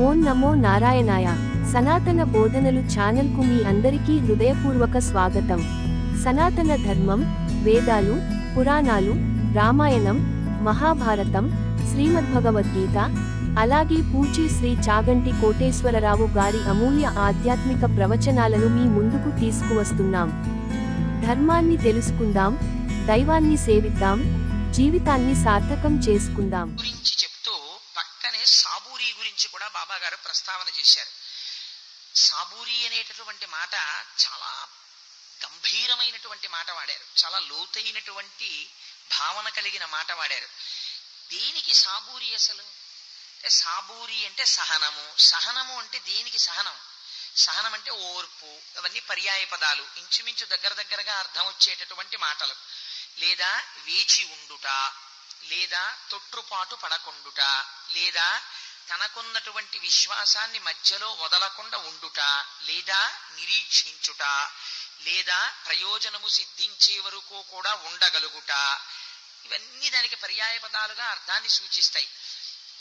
ఓం నమో నారాయణాయ. సనాతన బోధనలు ఛానల్కు మీ అందరికీ హృదయపూర్వక స్వాగతం. సనాతన ధర్మం, వేదాలు, పురాణాలు, రామాయణం, మహాభారతం, శ్రీమద్భగవద్గీత, అలాగే పూజ్య శ్రీ చాగంటి కోటేశ్వరరావు గారి అమూల్య ఆధ్యాత్మిక ప్రవచనాలను మీ ముందుకు తీసుకువస్తున్నాం. ధర్మాన్ని తెలుసుకుందాం, దైవాన్ని సేవిద్దాం, జీవితాన్ని సార్థకం చేసుకుందాం. గురించి చెప్తూ పక్కనే సాబూరి గురించి కూడా బాబా గారు ప్రస్తావన చేశారు. సాబూరి అనేటటువంటి మాట చాలా గంభీరమైనటువంటి మాట వాడారు, చాలా లోతైనటువంటి భావన కలిగిన మాట వాడారు. దేనికి సాబూరి అసలు అంటే, సాబూరి అంటే సహనము. సహనము అంటే దేనికి సహనం? సహనం అంటే ఓర్పు. అవన్నీ పర్యాయ పదాలు, ఇంచుమించు దగ్గరగా అర్థం వచ్చేటటువంటి మాటలు. లేదా వేచి ఉండుట, లేదా తొట్టుపాటు పడకుండుట, లేదా తనకున్నటువంటి విశ్వాసాన్ని మధ్యలో వదలకుండా ఉండుట, లేదా నిరీక్షించుట, లేదా ప్రయోజనము సిద్ధించే వరకు కూడా ఉండగలుగుట. ఇవన్నీ దానికి పర్యాయ పదాలుగా అర్థాన్ని సూచిస్తాయి.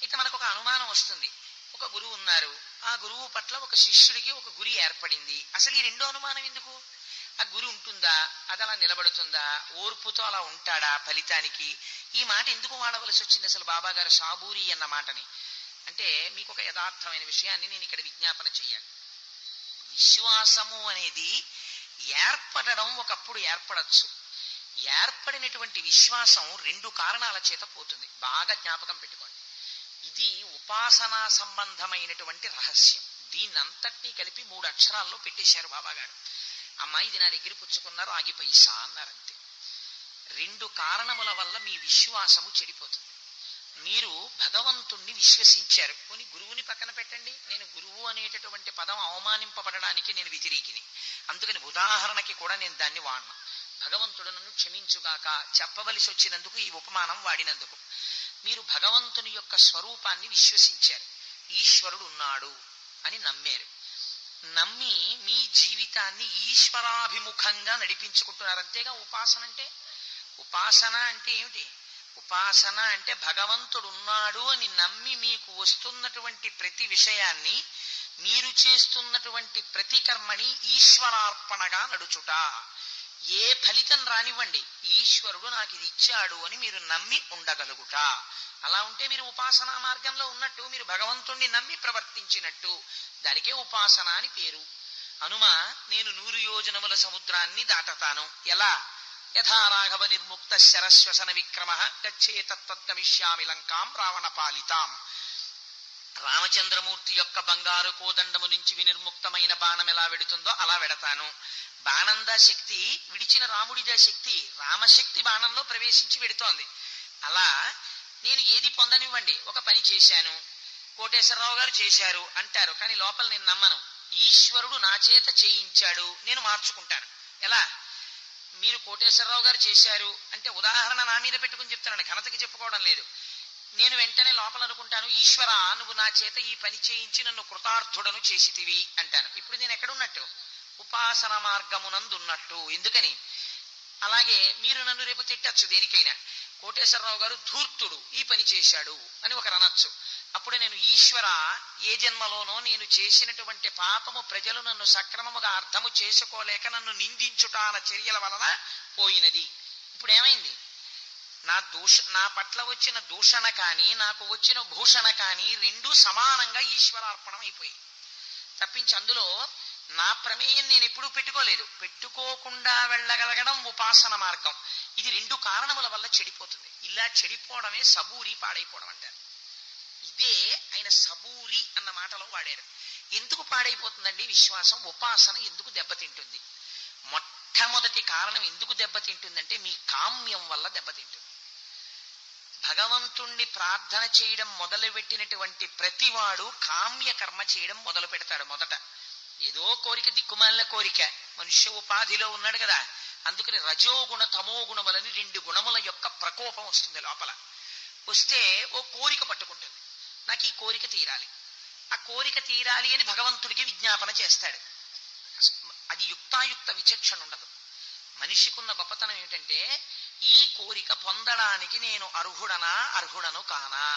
అయితే మనకు ఒక అనుమానం వస్తుంది. ఒక గురువు ఉన్నారు, ఆ గురువు పట్ల ఒక శిష్యుడికి ఒక గురి ఏర్పడింది. అసలు ఈ రెండో అనుమానం ఎందుకు? ఆ గురి ఉంటుందా, అది అలా నిలబడుతుందా, ఓర్పుతో అలా ఉంటాడా ఫలితానికి? ఈ మాట ఎందుకు వాడవలసి వచ్చింది అసలు బాబా గారు సాబూరి అన్న మాటని? అంటే మీకు ఒక యథార్థమైన విషయాన్ని నేను ఇక్కడ విజ్ఞాపన చెయ్యాలి. విశ్వాసము అనేది ఏర్పడడం ఒకప్పుడు ఏర్పడచ్చు. ఏర్పడినటువంటి విశ్వాసం రెండు కారణాల చేత పోతుంది. బాగా జ్ఞాపకం పెట్టుకోండి. ఇది ఉపాసనా సంబంధమైనటువంటి రహస్యం. దీన్నంతటినీ కలిపి 3 అక్షరాల్లో పెట్టేశారు బాబా గారు. అమ్మాయి ఇది నా దగ్గర పుచ్చుకున్నారు, ఆగిపోయిసా అన్నారంతే. 2 కారణముల వల్ల మీ విశ్వాసము చెడిపోతుంది. మీరు భగవంతుణ్ణి విశ్వసించారు. కొన్ని గురువుని పక్కన పెట్టండి, నేను గురువు అనేటటువంటి పదం అవమానింపబడడానికి నేను వ్యతిరేకిని, అందుకని ఉదాహరణకి కూడా నేను దాన్ని వాడను. భగవంతుడు నన్ను క్షమించుగాక చెప్పవలసి వచ్చినందుకు ఈ ఉపమానం వాడినందుకు. మీరు భగవంతుని యొక్క స్వరూపాన్ని విశ్వసించారు, ఈశ్వరుడు ఉన్నాడు అని నమ్మారు. నమ్మి మీ జీవితాన్ని ఈశ్వరాభిముఖంగా నడిపించుకుంటున్నారు. అంతేగా ఉపాసన అంటే. ఉపాసన అంటే ఏమిటి? ఉపాసన అంటే భగవంతుడు ఉన్నాడు అని నమ్మి మీకు వస్తున్నటువంటి ప్రతి విషయాన్ని, మీరు చేస్తున్నటువంటి ప్రతి కర్మని ఈశ్వరార్పణగా నడుచుట. ఏ ఫలితం రానివ్వండి, ఈశ్వరుడు నాకు ఇది ఇచ్చాడు అని మీరు నమ్మి ఉండగలుగుట. అలా ఉంటే మీరు ఉపాసనా మార్గంలో ఉన్నట్టు, మీరు భగవంతుణ్ణి నమ్మి ప్రవర్తించినట్టు. దానికే ఉపాసన అని పేరు. హనుమ, నేను 100 యోజనముల సముద్రాన్ని దాటతాను. ఎలా? యథా రాఘవ నిర్ముక్త శరశ్వసన విక్రమ గచ్చే తత్వత్గమిష్యామి లంకాం రావణ పాలితాం. రామచంద్రమూర్తి యొక్క బంగారు కోదండము నుంచి వినిర్ముక్తమైన బాణం ఎలా వెడుతుందో అలా వెడతాను. బాణందా శక్తి, విడిచిన రాముడిదా శక్తి. రామశక్తి బాణంలో ప్రవేశించి వెడుతోంది. అలా నేను ఏది పొందనివ్వండి, ఒక పని చేశాను, కోటేశ్వరరావు గారు చేశారు అంటారు, కానీ లోపల నేను నమ్మను. ఈశ్వరుడు నా చేత చేయించాడు, నేను మార్చుకుంటాను. ఎలా? మీరు కోటేశ్వరరావు గారు చేశారు అంటే ఉదాహరణ నా మీద పెట్టుకుని చెప్తాను, ఘనతకి చెప్పుకోవడం లేదు. నేను వెంటనే లోపల అనుకుంటాను, ఈశ్వరా నువ్వు నా చేత ఈ పని చేయించి నన్ను కృతార్థుడను చేసితివి అంటాను. ఇప్పుడు నేను ఎక్కడున్నట్టు? ఉపాసన మార్గమునందున్నట్టు. ఎందుకని? అలాగే మీరు నన్ను రేపు తిట్టచ్చు దేనికైనా, కోటేశ్వరరావు గారు ధూర్తుడు, ఈ పని చేశాడు అని ఒకరు అనొచ్చు. అప్పుడు నేను, ఈశ్వర, ఏ జన్మలోనో నేను చేసినటువంటి పాపము ప్రజలు నన్ను సక్రమముగా అర్థము చేసుకోలేక నన్ను నిందించుట అన్న చర్యల వలన పోయినది. ఇప్పుడు ఏమైంది? నా పట్ల వచ్చిన దూషణ కానీ నాకు వచ్చిన భూషణ కానీ రెండూ సమానంగా ఈశ్వరార్పణం అయిపోయి తప్పించి అందులో నా ప్రమేయం నేను ఎప్పుడూ పెట్టుకోలేదు. పెట్టుకోకుండా వెళ్ళగలగడం ఉపాసన మార్గం. ఇది 2 కారణముల వల్ల చెడిపోతుంది. ఇలా చెడిపోవడమే సబూరి, పాడైపోవడం అంటారు. ఇదే ఆయన సబూరి అన్న మాటలో వాడారు. ఎందుకు పాడైపోతుందండి విశ్వాసం? ఉపాసన ఎందుకు దెబ్బతింటుంది? మొట్టమొదటి కారణం ఎందుకు దెబ్బతింటుందంటే, మీ కామ్యం వల్ల దెబ్బతింటుంది. భగవంతుణ్ణి ప్రార్థన చేయడం మొదలుపెట్టినటువంటి ప్రతివాడు కామ్యకర్మ చేయడం మొదలు పెడతాడు. మొదట ఏదో కోరిక, దిక్కుమాలిన కోరిక, మనుష్య ఉపాధిలో ఉన్నాడు కదా, అందుకని రజోగుణ తమోగుణములని 2 గుణముల యొక్క ప్రకోపం వస్తుంది లోపల. వస్తే ఓ కోరిక పట్టుకుంటుంది, నాకు ఈ కోరిక తీరాలి, ఆ కోరిక తీరాలి అని భగవంతుడికి విజ్ఞాపన చేస్తాడు. అది యుక్తాయుక్త విచక్షణ ఉండదు. మనిషికున్న గొప్పతనం ఏమిటంటే, ఈ కోరిక పొందడానికి నేను అర్హుడనా అర్హుడను కానా,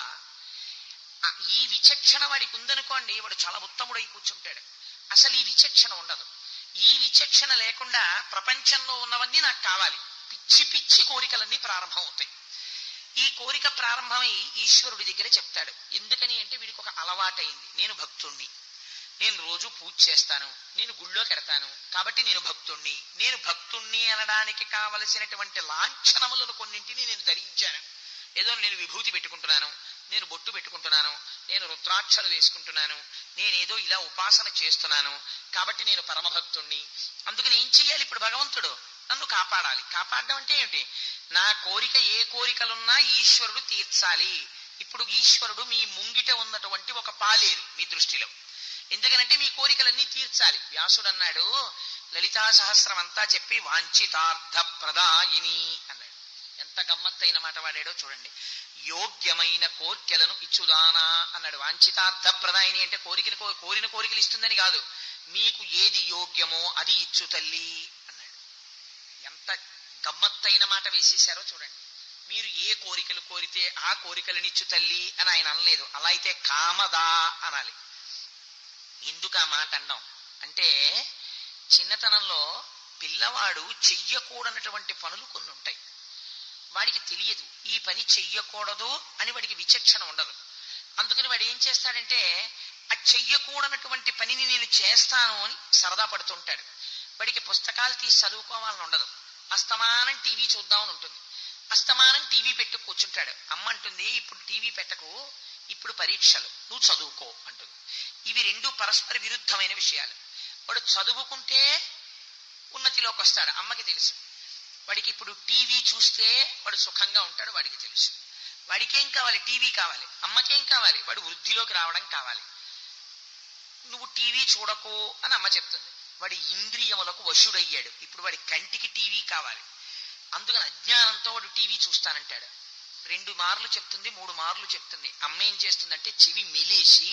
ఈ విచక్షణ వాడికి ఉందనుకోండి, వాడు చాలా ఉత్తముడై కూర్చుంటాడు. అసలు ఈ విచక్షణ ఉండదు. ఈ విచక్షణ లేకుండా ప్రపంచంలో ఉన్నవన్నీ నాకు కావాలి, పిచ్చి పిచ్చి కోరికలన్నీ ప్రారంభం అవుతాయి. ఈ కోరిక ప్రారంభమై ఈశ్వరుడి దగ్గర చెప్తాడు. ఎందుకని అంటే వీడికి ఒక అలవాటైంది, నేను భక్తుణ్ణి, నేను రోజు పూజ చేస్తాను, నేను గుళ్ళోకి వెడతాను, కాబట్టి నేను భక్తుణ్ణి. నేను భక్తుణ్ణి అనడానికి కావలసినటువంటి లాంఛనములను కొన్నింటిని నేను ధరించాను. ఏదో నేను విభూతి పెట్టుకుంటున్నాను, నేను బొట్టు పెట్టుకుంటున్నాను, నేను రుద్రాక్షలు వేసుకుంటున్నాను, నేనేదో ఇలా ఉపాసన చేస్తున్నాను, కాబట్టి నేను పరమభక్తుణ్ణి. అందుకని ఏం చెయ్యాలి? ఇప్పుడు భగవంతుడు నన్ను కాపాడాలి. కాపాడడం అంటే ఏమిటి? నా కోరిక ఏ కోరికలున్నా ఈశ్వరుడు తీర్చాలి. ఇప్పుడు ఈశ్వరుడు మీ ముంగిట ఉన్నటువంటి ఒక పాలేరు మీ దృష్టిలో. ఎందుకనంటే మీ కోరికలన్నీ తీర్చాలి. వ్యాసుడు అన్నాడు, లలితా సహస్రం అంతా చెప్పి వాంఛితార్థ ప్రదాయిని అన్నాడు. ఎంత గమ్మత్తైన మాట వాడాడో చూడండి. యోగ్యమైన కోర్కెలను ఇచ్చుదానా అన్నాడు. వాంఛితార్థ ప్రదాయిని అంటే కోరిన కోరికలు ఇస్తుందని కాదు, మీకు ఏది యోగ్యమో అది ఇచ్చు తల్లి అన్నాడు. ఎంత గమ్మత్తైన మాట వేసేశారో చూడండి. మీరు ఏ కోరికలు కోరితే ఆ కోరికలను ఇచ్చు తల్లి అని ఆయన అనలేదు. అలా అయితే కామదా అనాలి. ఎందుకు ఆ మాట అనడం అంటే, చిన్నతనంలో పిల్లవాడు చెయ్యకూడనటువంటి పనులు కొన్ని ఉంటాయి. వాడికి తెలియదు ఈ పని చెయ్యకూడదు అని, వాడికి విచక్షణ ఉండదు. అందుకని వాడు ఏం చేస్తాడంటే, ఆ చెయ్యకూడనటువంటి పనిని నేను చేస్తాను అని సరదా పడుతుంటాడు. వాడికి పుస్తకాలు తీసి చదువుకోవాలని ఉండదు. అస్తమానం టీవీ చూద్దామని ఉంటుంది. అస్తమానం టీవీ పెట్టు కూర్చుంటాడు. అమ్మ అంటుంది, ఇప్పుడు టీవీ పెట్టకు, ఇప్పుడు పరీక్షలు, నువ్వు చదువుకో అంటుంది. ఇవి రెండు పరస్పర విరుద్ధమైన విషయాలు. వాడు చదువుకుంటే ఉన్నతిలోకి వస్తాడు, అమ్మకి తెలుసు. వాడికి ఇప్పుడు టీవీ చూస్తే వాడు సుఖంగా ఉంటాడు, వాడికి తెలుసు. వాడికేం కావాలి? టీవీ కావాలి. అమ్మకేం కావాలి? వాడు వృద్ధిలోకి రావడం కావాలి. నువ్వు టీవీ చూడకు అని అమ్మ చెప్తుంది. వాడి ఇంద్రియములకు వశుడయ్యాడు. ఇప్పుడు వాడి కంటికి టీవీ కావాలి. అందుకని అజ్ఞానంతో వాడు టీవీ చూస్తానంటాడు. 2 మార్లు చెప్తుంది, 3 మార్లు చెప్తుంది. అమ్మ ఏం చేస్తుందంటే చెవి మెలేసి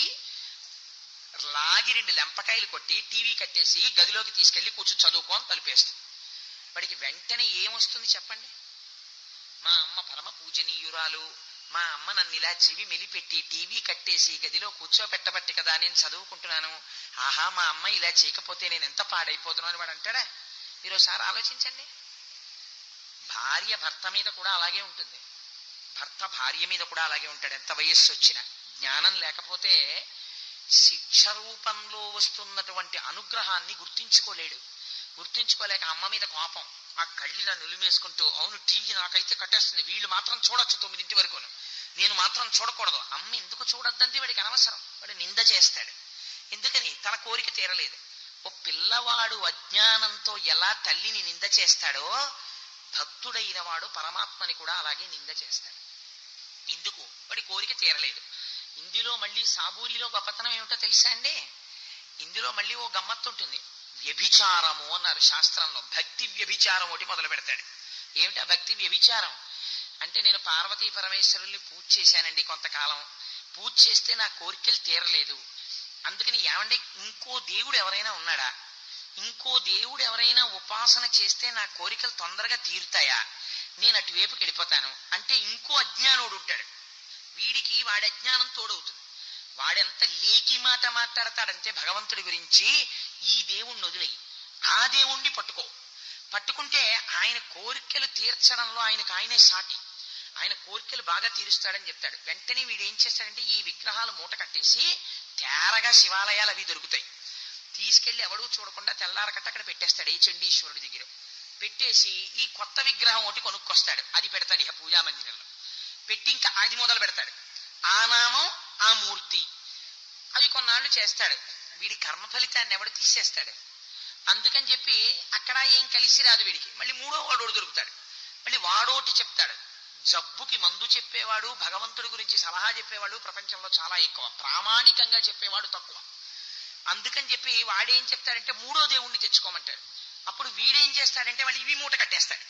లాగి 2 లెంపకాయలు కొట్టి టీవీ కట్టేసి గదిలోకి తీసుకెళ్లి కూర్చొని చదువుకో అని తలుపేస్తుంది. వాడికి వెంటనే ఏమొస్తుంది చెప్పండి? మా అమ్మ పరమ పూజనీయురాలు, మా అమ్మ నన్ను ఇలా చెవి మెలిపెట్టి టీవీ కట్టేసి గదిలో కూర్చోపెట్టబట్టి కదా నేను చదువుకుంటున్నాను. ఆహా, మా అమ్మ ఇలా చేయకపోతే నేను ఎంత పాడైపోతున్నాను అని వాడు అంటాడా? మీరు ఒకసారి ఆలోచించండి. భార్య భర్త మీద కూడా అలాగే ఉంటుంది, భర్త భార్య మీద కూడా అలాగే ఉంటాడు. ఎంత వయస్సు వచ్చినా జ్ఞానం లేకపోతే శిక్ష రూపంలో వస్తున్నటువంటి అనుగ్రహాన్ని గుర్తించుకోలేక అమ్మ మీద కోపం, ఆ కళ్ళిలా నులిమేసుకుంటూ, అవును టీవీ నాకైతే కట్టేస్తుంది, వీళ్ళు మాత్రం చూడొచ్చు 9 వరకును, నేను మాత్రం చూడకూడదు. అమ్మ ఎందుకు చూడొద్దంటే వాడికి అనవసరం, వాడు నింద చేస్తాడు. ఎందుకని? తన కోరిక తీరలేదు. ఓ పిల్లవాడు అజ్ఞానంతో ఎలా తల్లిని నింద చేస్తాడో, భక్తుడైన వాడు పరమాత్మని కూడా అలాగే నింద చేస్తాడు. ఎందుకు? వాడి కోరిక తీరలేదు. ఇందులో మళ్ళీ సాబూరిలో గొప్పతనం ఏమిటో తెలుసా అండి? ఇందులో మళ్ళీ ఓ గమ్మత్తు ఉంటుంది. వ్యభిచారము అన్నారు శాస్త్రంలో. భక్తి వ్యభిచారం ఒకటి మొదలు పెడతాడు. ఏమిటా భక్తి వ్యభిచారం అంటే, నేను పార్వతీ పరమేశ్వరుల్ని పూజ చేశానండి కొంతకాలం, పూజ చేస్తే నా కోరికలు తీరలేదు, అందుకని ఏమండి ఇంకో దేవుడు ఎవరైనా ఉన్నాడా? ఇంకో దేవుడు ఎవరైనా ఉపాసన చేస్తే నా కోరికలు తొందరగా తీరుతాయా? నేను అటువైపుకి వెళ్ళిపోతాను అంటే ఇంకో అజ్ఞానుడు ఉంటాడు. వీడికి వాడి అజ్ఞానం తోడవుతుంది. వాడెంత లేకి మాట మాట్లాడతాడంటే భగవంతుడి గురించి, ఈ దేవుణ్ణి వదిలేయి, ఆ దేవుణ్ణి పట్టుకుంటే ఆయన కోరికలు తీర్చడంలో ఆయనే సాటి, ఆయన కోరికలు బాగా తీరుస్తాడని చెప్తాడు. వెంటనే వీడు ఏం చేస్తాడంటే, ఈ విగ్రహాలు మూట కట్టేసి తేరగా శివాలయాలు అవి దొరుకుతాయి, తీసుకెళ్లి ఎవడూ చూడకుండా తెల్లారకట్ట అక్కడ పెట్టేస్తాడు. ఈ చండీశ్వరుడి దగ్గర పెట్టేసి ఈ కొత్త విగ్రహం ఒకటి కొనుక్కొస్తాడు, అది పెడతాడు ఇక పూజా మందిరంలో పెట్టి, ఇంకా అది మొదలు పెడతాడు. ఆ నామం, ఆ మూర్తి, అవి కొన్నాళ్ళు చేస్తాడు. వీడి కర్మ ఫలితాన్ని ఎవడు తీసేస్తాడు? అందుకని చెప్పి అక్కడ ఏం కలిసి రాదు వీడికి. మళ్ళీ 3వ వాడోడు దొరుకుతాడు, మళ్ళీ వాడోటి చెప్తాడు. జబ్బుకి మందు చెప్పేవాడు, భగవంతుడి గురించి సలహా చెప్పేవాడు ప్రపంచంలో చాలా ఎక్కువ, ప్రామాణికంగా చెప్పేవాడు తక్కువ. అందుకని చెప్పి వాడేం చెప్తాడంటే 3వ దేవుణ్ణి తెచ్చుకోమంటాడు. అప్పుడు వీడేం చేస్తాడంటే మళ్ళీ ఇవి మూట కట్టేస్తాడు,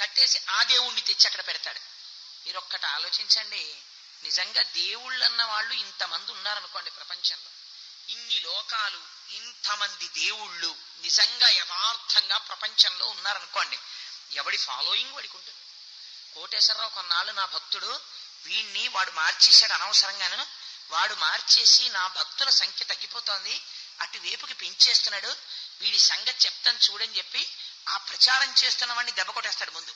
కట్టేసి ఆ దేవుణ్ణి తెచ్చి అక్కడ పెడతాడు. మీరు ఒక్కటి ఆలోచించండి, నిజంగా దేవుళ్ళు అన్న వాళ్ళు ఇంతమంది ఉన్నారనుకోండి ప్రపంచంలో, ఇన్ని లోకాలు, ఇంతమంది దేవుళ్ళు నిజంగా యథార్థంగా ప్రపంచంలో ఉన్నారనుకోండి, ఎవడి ఫాలోయింగ్ వాడికి ఉంటుంది. కోటేశ్వరరావు కొన్నాళ్ళు నా భక్తుడు, వీణ్ణి వాడు మార్చేశాడు అనవసరంగాను, వాడు మార్చేసి నా భక్తుల సంఖ్య తగ్గిపోతోంది, అటువైపుకి పెంచేస్తున్నాడు, వీడి సంగతి చెప్తాను చూడని చెప్పి ఆ ప్రచారం చేస్తున్న వాడిని దెబ్బ కొట్టేస్తాడు. ముందు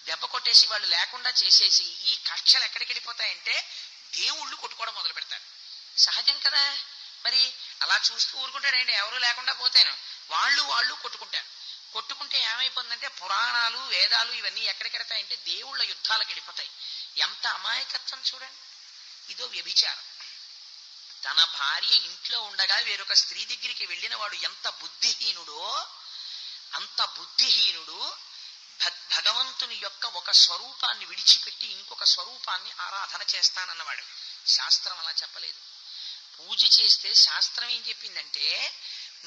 దెబ్బ కొట్టేసి వాళ్ళు లేకుండా చేసేసి ఈ కక్షలు ఎక్కడికి వెళ్ళిపోతాయంటే దేవుళ్ళు కొట్టుకోవడం మొదలు పెడతారు. సహజం కదా. మరి అలా చూస్తూ ఊరుకుంటాడండి, ఎవరు లేకుండా పోతేను వాళ్ళు కొట్టుకుంటారు. కొట్టుకుంటే ఏమైపోతుందంటే పురాణాలు వేదాలు ఇవన్నీ ఎక్కడికెడతాయంటే దేవుళ్ళ యుద్ధాలకు వెళ్ళిపోతాయి. ఎంత అమాయకత్వం చూడండి. ఇదో వ్యభిచారం. తన భార్య ఇంట్లో ఉండగా వేరొక స్త్రీ దగ్గరికి వెళ్ళిన వాడు ఎంత బుద్ధిహీనుడో అంత బుద్ధిహీనుడు భగవంతుని యొక్క ఒక స్వరూపాన్ని విడిచిపెట్టి ఇంకొక స్వరూపాన్ని ఆరాధన చేస్తానన్నవాడు. శాస్త్రం అలా చెప్పలేదు. పూజ చేస్తే శాస్త్రం ఏం చెప్పిందంటే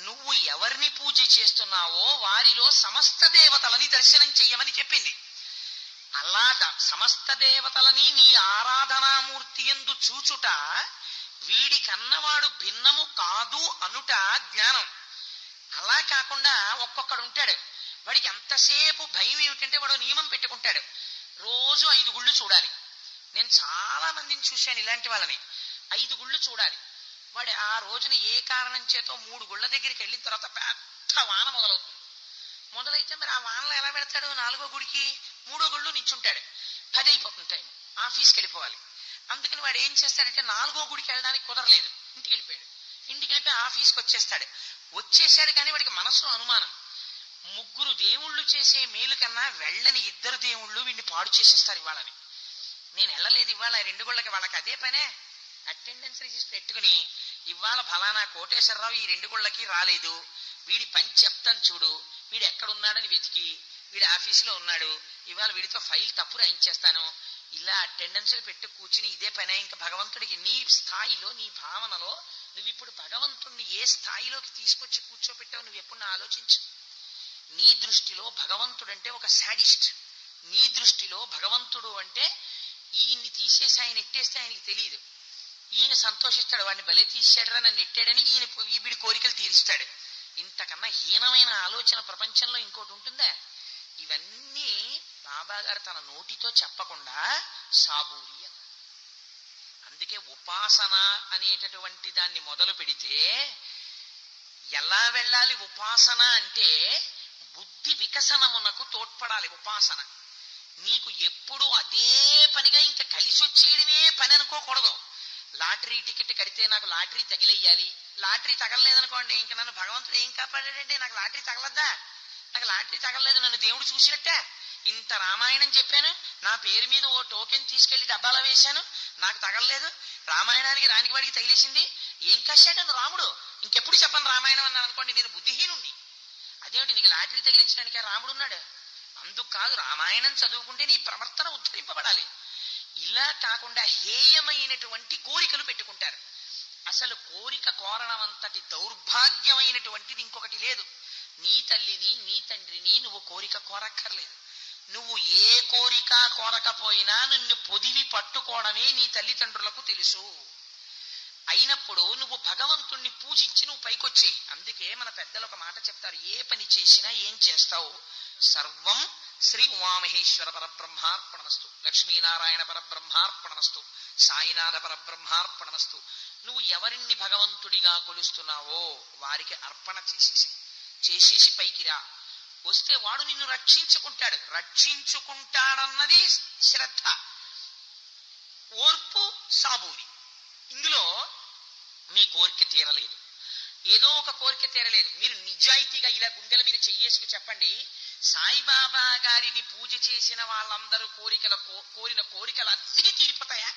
నువ్వు ఎవరిని పూజ చేస్తున్నావో వారిలో సమస్త దేవతలని దర్శనం చెయ్యమని చెప్పింది. అలా సమస్త దేవతలని నీ ఆరాధనామూర్తి యందు చూచుట, వీడి కన్నవాడు భిన్నము కాదు అనుట జ్ఞానం. అలా కాకుండా ఒక్కొక్కడు ఉంటాడు, వాడికి ఎంతసేపు భయం ఏమిటంటే వాడు నియమం పెట్టుకుంటాడు, రోజు 5 గుళ్ళు చూడాలి. నేను చాలా మందిని చూశాను ఇలాంటి వాళ్ళని. 5 గుళ్ళు చూడాలి. వాడు ఆ రోజున ఏ కారణం చేతో 3 గుళ్ళ దగ్గరికి వెళ్ళిన తర్వాత పెద్ద వాన మొదలవుతుంది. మొదలైతే మరి ఆ వానలో ఎలా పెడతాడు? 4వ గుడికి 3వ గుళ్ళు నించుంటాడు. 10 అయిపోతుంది టైం, ఆఫీస్కి వెళ్ళిపోవాలి. అందుకని వాడు ఏం చేస్తాడంటే 4వ గుడికి వెళ్ళడానికి కుదరలేదు, ఇంటికి వెళ్ళిపోయాడు. ఇంటికి వెళ్ళిపోయి ఆఫీస్కి వచ్చేసాడు. కానీ వాడికి మనసులో అనుమానం, 3 దేవుళ్ళు చేసే మేలు కన్నా వెళ్ళని 2 దేవుళ్ళు వీడిని పాడు చేసేస్తారు ఇవాళని. నేను వెళ్ళలేదు ఇవాళ 2 గుళ్ళకి. వాళ్ళకి అదే పనే, అటెండెన్స్ రిజిస్టర్ పెట్టుకుని ఇవాళ ఫలానా కోటేశ్వరరావు ఈ 2 గుళ్ళకి రాలేదు, వీడి పని చెప్తాను చూడు, వీడు ఎక్కడున్నాడని వెతికి వీడి ఆఫీసులో ఉన్నాడు, ఇవాళ వీడితో ఫైల్ తప్పు రాయించేస్తాను, ఇలా అటెండెన్స్లు పెట్టి కూర్చుని ఇదే పనే. ఇంకా భగవంతుడికి నీ స్థాయిలో నీ భావనలో నువ్వు ఇప్పుడు భగవంతుడిని ఏ స్థాయిలోకి తీసుకొచ్చి కూర్చోపెట్టావు నువ్వు ఎప్పుడు ఆలోచించు. నీ దృష్టిలో భగవంతుడు అంటే ఒక శాడిస్ట్. నీ దృష్టిలో భగవంతుడు అంటే ఈయన్ని తీసేసి ఆయన ఎట్టేస్తే ఆయనకి తెలియదు, ఈయన సంతోషిస్తాడు, వాడిని బలే తీసాడరా నన్ను ఎట్టాడని ఈయన వీడి కోరికలు తీరుస్తాడు. ఇంతకన్నా హీనమైన ఆలోచన ప్రపంచంలో ఇంకోటి ఉంటుందా? ఇవన్నీ బాబా గారు తన నోటితో చెప్పకుండా సాబూరి అన్నారు. అందుకే ఉపాసన అనేటటువంటి దాన్ని మొదలు పెడితే ఎలా వెళ్ళాలి ఉపాసన అంటే బుద్ధి వికసనమునకు తోడ్పడాలి ఉపాసన. నీకు ఎప్పుడు అదే పనిగా ఇంకా కలిసి వచ్చేయడమే పని అనుకోకూడదు. లాటరీ టికెట్ కడితే నాకు లాటరీ తగిలేయాలి, లాటరీ తగలలేదనుకోండి ఇంక నన్ను భగవంతుడు ఏం కాపాడాడంటే నాకు లాటరీ తగలద్దా, నాకు లాటరీ తగలలేదు, నన్ను దేవుడు చూసినట్టే. ఇంత రామాయణం చెప్పాను, నా పేరు మీద ఓ టోకెన్ తీసుకెళ్లి డబ్బాలో వేశాను, నాకు తగలలేదు, రామాయణానికి రానికి వాడికి తగిలేసింది, ఏం కష్టాడు రాముడు, ఇంకెప్పుడు చెప్పను రామాయణం అన్నాను అనుకోండి నేను బుద్ధిహీనుణ్ణి. అదేమిటి నీకు లాటరీ తగిలించడానికి రాముడు ఉన్నాడు? అందుకు కాదు, రామాయణం చదువుకుంటే నీ ప్రవర్తన ఉద్ధరింపబడాలి. ఇలా కాకుండా హేయమైనటువంటి కోరికలు పెట్టుకుంటారు. అసలు కోరిక కోరడం అంతటి దౌర్భాగ్యమైనటువంటిది ఇంకొకటి లేదు. నీ తల్లిని నీ తండ్రిని నువ్వు కోరిక కోరక్కర్లేదు. నువ్వు ఏ కోరిక కోరకపోయినా నిన్ను పొదివి పట్టుకోవడమే నీ తల్లిదండ్రులకు తెలుసు. అయినప్పుడు నువ్వు భగవంతుణ్ణి పూజించి నువ్వు పైకొచ్చేయి. అందుకే మన పెద్దలు ఒక మాట చెప్తారు, ఏ పని చేసినా ఏం చేస్తావు, సర్వం శ్రీ ఉమామహేశ్వర పరబ్రహ్మార్పణమస్తు, లక్ష్మీనారాయణ పరబ్రహ్మార్పణమస్తు, సాయినాథ పరబ్రహ్మార్పణమస్తు. నువ్వు ఎవరిని భగవంతుడిగా కొలుస్తున్నావో వారికి అర్పణ చేసేసి పైకి రా. వస్తే వాడు నిన్ను రక్షించుకుంటాడు. రక్షించుకుంటాడన్నది శ్రద్ధ, ఓర్పు, సాబూరి. ఇందులో మీ కోరిక తీరలేదు, ఏదో ఒక కోరిక తీరలేదు, మీరు నిజాయితీగా ఇలా గుండెల మీద చెయ్యేసుకు చెప్పండి, సాయిబాబా గారిని పూజ చేసిన వాళ్ళందరూ కోరిన కోరికలు అన్నీ తీరిపోతాయా?